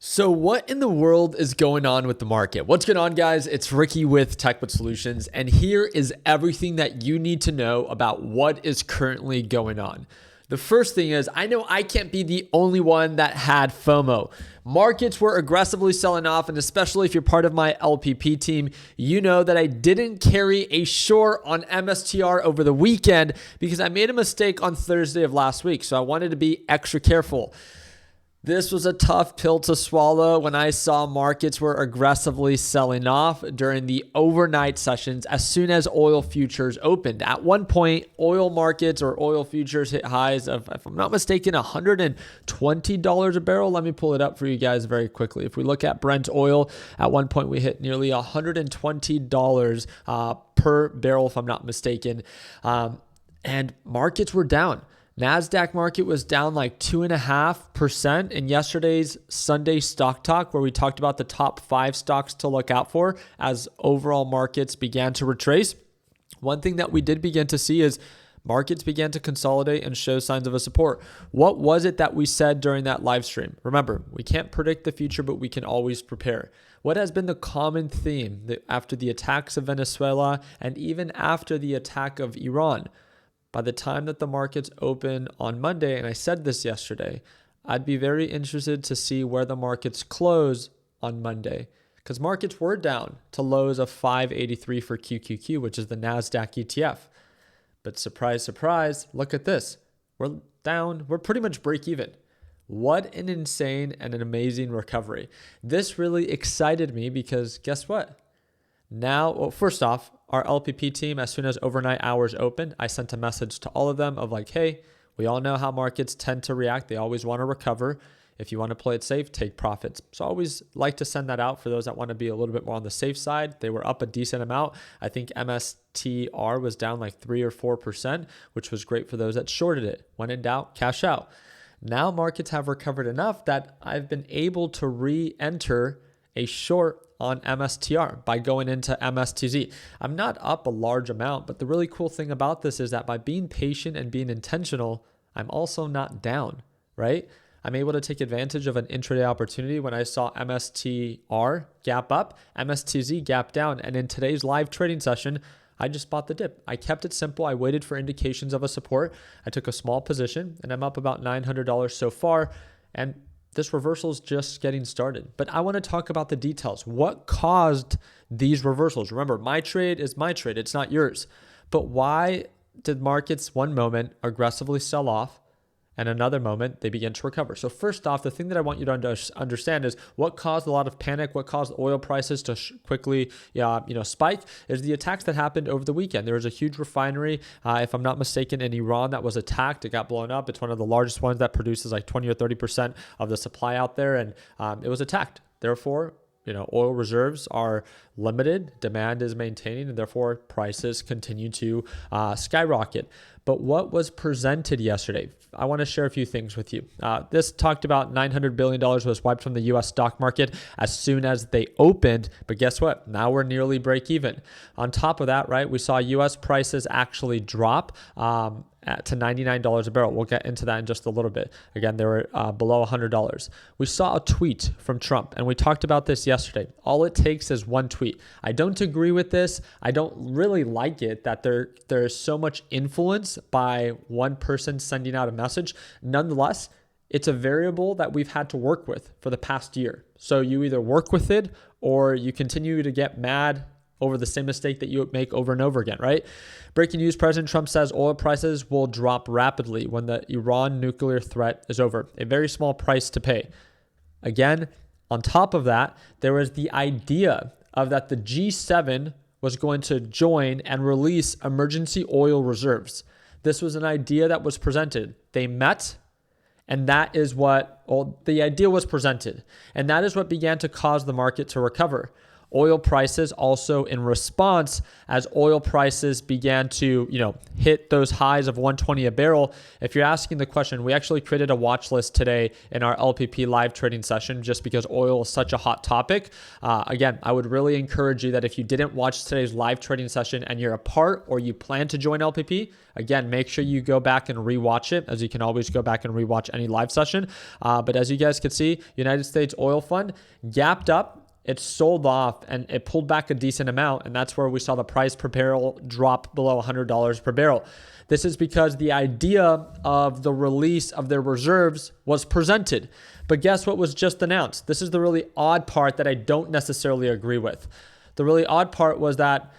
So what in the world is going on with the market? What's going on, guys? It's Ricky with TechBit Solutions, and here is everything that you need to know about what is currently going on. The first thing is, I know I can't be the only one that had FOMO. Markets were aggressively selling off, and especially if you're part of my LPP team, you know that I didn't carry a short on MSTR over the weekend because I made a mistake on Thursday of last week, so I wanted to be extra careful. This was a tough pill to swallow when I saw markets were aggressively selling off during the overnight sessions as soon as oil futures opened. At one point, oil markets or oil futures hit highs of, if I'm not mistaken, $120 a barrel. Let me pull it up for you guys very quickly. If we look at Brent oil, at one point we hit nearly $120 per barrel, if I'm not mistaken. And markets were down. NASDAQ market was down like 2.5% in yesterday's Sunday Stock Talk, where we talked about the top 5 stocks to look out for as overall markets began to retrace. One thing that we did begin to see is markets began to consolidate and show signs of a support. What was it that we said during that live stream? Remember, we can't predict the future, but we can always prepare. What has been the common theme after the attacks of Venezuela and even after the attack of Iran? By the time that the markets open on Monday, and I said this yesterday, I'd be very interested to see where the markets close on Monday, because markets were down to lows of 583 for QQQ, which is the NASDAQ ETF. But surprise, surprise, look at this. We're down. We're pretty much break even. What an insane and an amazing recovery. This really excited me because guess what? Now, well, first off, our LPP team, as soon as overnight hours opened, I sent a message to all of them of like, hey, we all know how markets tend to react. They always want to recover. If you want to play it safe, take profits. So I always like to send that out for those that want to be a little bit more on the safe side. They were up a decent amount. I think MSTR was down like 3 or 4%, which was great for those that shorted it. When in doubt, cash out. Now markets have recovered enough that I've been able to re-enter a short on MSTR by going into MSTZ. I'm not up a large amount, but the really cool thing about this is that by being patient and being intentional, I'm also not down, right? I'm able to take advantage of an intraday opportunity when I saw MSTR gap up, MSTZ gap down, and in today's live trading session, I just bought the dip. I kept it simple. I waited for indications of a support. I took a small position, and I'm up about $900 so far, and this reversal is just getting started. But I want to talk about the details. What caused these reversals? Remember, my trade is my trade. It's not yours. But why did markets one moment aggressively sell off and another moment they begin to recover? So first off, the thing that I want you to understand is what caused a lot of panic, what caused oil prices to quickly spike is the attacks that happened over the weekend. There was a huge refinery, if I'm not mistaken, in Iran that was attacked. It got blown up. It's one of the largest ones that produces like 20 or 30% of the supply out there, and it was attacked. Therefore, oil reserves are limited, demand is maintaining, and therefore prices continue to skyrocket. But what was presented yesterday? I want to share a few things with you. This talked about $900 billion was wiped from the U.S. stock market as soon as they opened. But guess what? Now we're nearly break even. On top of that, right, we saw U.S. prices actually drop to $99 a barrel. We'll get into that in just a little bit. Again, they were below $100. We saw a tweet from Trump, and we talked about this yesterday. All it takes is one tweet. I don't agree with this. I don't really like it that there is so much influence by one person sending out a message. Nonetheless, it's a variable that we've had to work with for the past year. So you either work with it or you continue to get mad over the same mistake that you make over and over again, right? Breaking news, President Trump says oil prices will drop rapidly when the Iran nuclear threat is over. A very small price to pay. Again, on top of that, there was the idea of that the G7 was going to join and release emergency oil reserves. This was an idea that was presented. They met, and that is what, the idea was presented. And that is what began to cause the market to recover. oil prices also in response as oil prices began to, hit those highs of 120 a barrel. If you're asking the question, we actually created a watch list today in our LPP live trading session just because oil is such a hot topic. Again, I would really encourage you that if you didn't watch today's live trading session and you're a part or you plan to join LPP, again, make sure you go back and rewatch it, as you can always go back and rewatch any live session. But as you guys can see, United States Oil Fund gapped up. It sold off and it pulled back a decent amount. And that's where we saw the price per barrel drop below $100 per barrel. This is because the idea of the release of their reserves was presented. But guess what was just announced? This is the really odd part that I don't necessarily agree with. The really odd part was that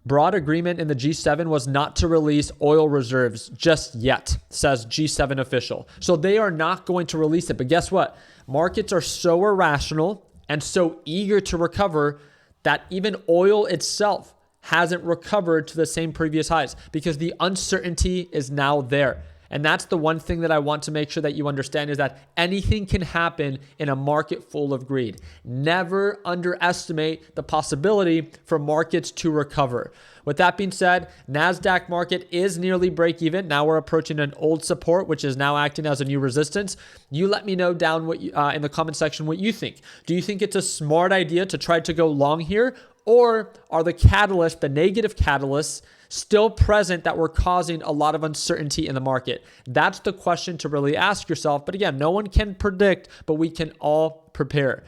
broad agreement in the G7 was not to release oil reserves just yet, says G7 official. So they are not going to release it. But guess what? Markets are so irrational and so eager to recover that even oil itself hasn't recovered to the same previous highs because the uncertainty is now there. And that's the one thing that I want to make sure that you understand is that anything can happen in a market full of greed. Never underestimate the possibility for markets to recover. With that being said, NASDAQ market is nearly break even. Now we're approaching an old support, which is now acting as a new resistance. You let me know down what in the comment section what you think. Do you think it's a smart idea to try to go long here? Or are the catalysts, the negative catalysts, still present that were causing a lot of uncertainty in the market? That's the question to really ask yourself. But again, no one can predict, but we can all prepare.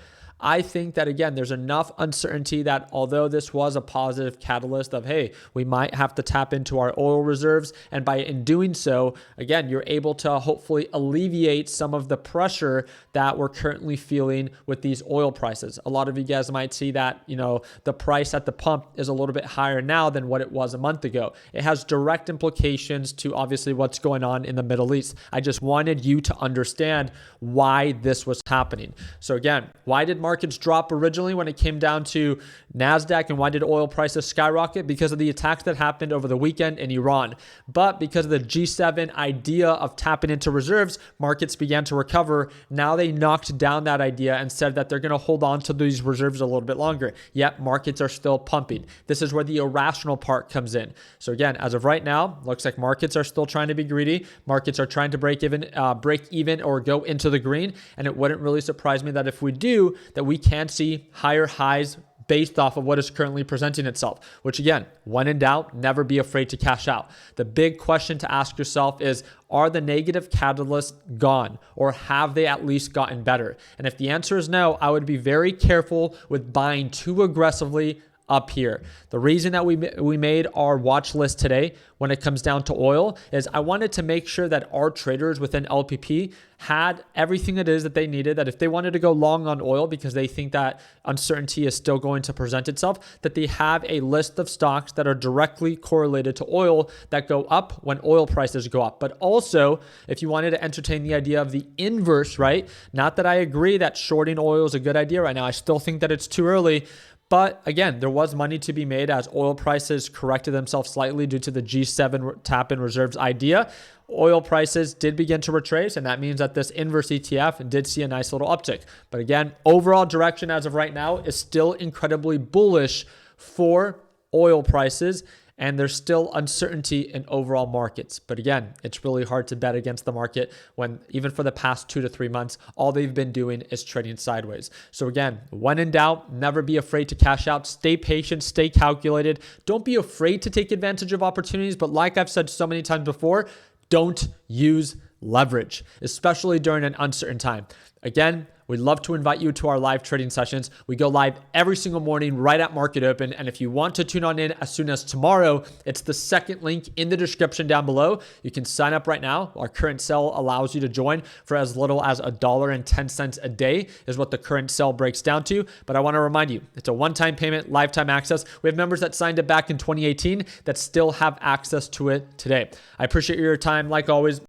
I think that, again, there's enough uncertainty that although this was a positive catalyst of, hey, we might have to tap into our oil reserves. And by in doing so, again, you're able to hopefully alleviate some of the pressure that we're currently feeling with these oil prices. A lot of you guys might see that, the price at the pump is a little bit higher now than what it was a month ago. It has direct implications to obviously what's going on in the Middle East. I just wanted you to understand why this was happening. So again, why did markets drop originally when it came down to NASDAQ, and why did oil prices skyrocket? Because of the attacks that happened over the weekend in Iran. But because of the G7 idea of tapping into reserves, markets began to recover. Now they knocked down that idea and said that they're going to hold on to these reserves a little bit longer. Yet markets are still pumping. This is where the irrational part comes in. So again, as of right now, looks like markets are still trying to be greedy. Markets are trying to break even or go into the green. And it wouldn't really surprise me that if we do, that we can see higher highs based off of what is currently presenting itself, which again, when in doubt, never be afraid to cash out. The big question to ask yourself is, are the negative catalysts gone, or have they at least gotten better? And if the answer is no, I would be very careful with buying too aggressively up here. The reason that we made our watch list today when it comes down to oil is I wanted to make sure that our traders within LPP had everything it is that they needed, that if they wanted to go long on oil because they think that uncertainty is still going to present itself, that they have a list of stocks that are directly correlated to oil that go up when oil prices go up. But also, if you wanted to entertain the idea of the inverse, right? Not that I agree that shorting oil is a good idea right now. I still think that it's too early. But again, there was money to be made as oil prices corrected themselves slightly due to the G7 tap in reserves idea. Oil prices did begin to retrace, and that means that this inverse ETF did see a nice little uptick. But again, overall direction as of right now is still incredibly bullish for oil prices, and there's still uncertainty in overall markets. But again, it's really hard to bet against the market when even for the past 2 to 3 months, all they've been doing is trading sideways. So again, when in doubt, never be afraid to cash out. Stay patient, stay calculated. Don't be afraid to take advantage of opportunities. But like I've said so many times before, don't use leverage, especially during an uncertain time. Again, we'd love to invite you to our live trading sessions. We go live every single morning right at market open. And if you want to tune on in as soon as tomorrow, it's the second link in the description down below. You can sign up right now. Our current sale allows you to join for as little as $1.10 a day is what the current sale breaks down to. But I want to remind you, it's a one-time payment, lifetime access. We have members that signed it back in 2018 that still have access to it today. I appreciate your time. Like always,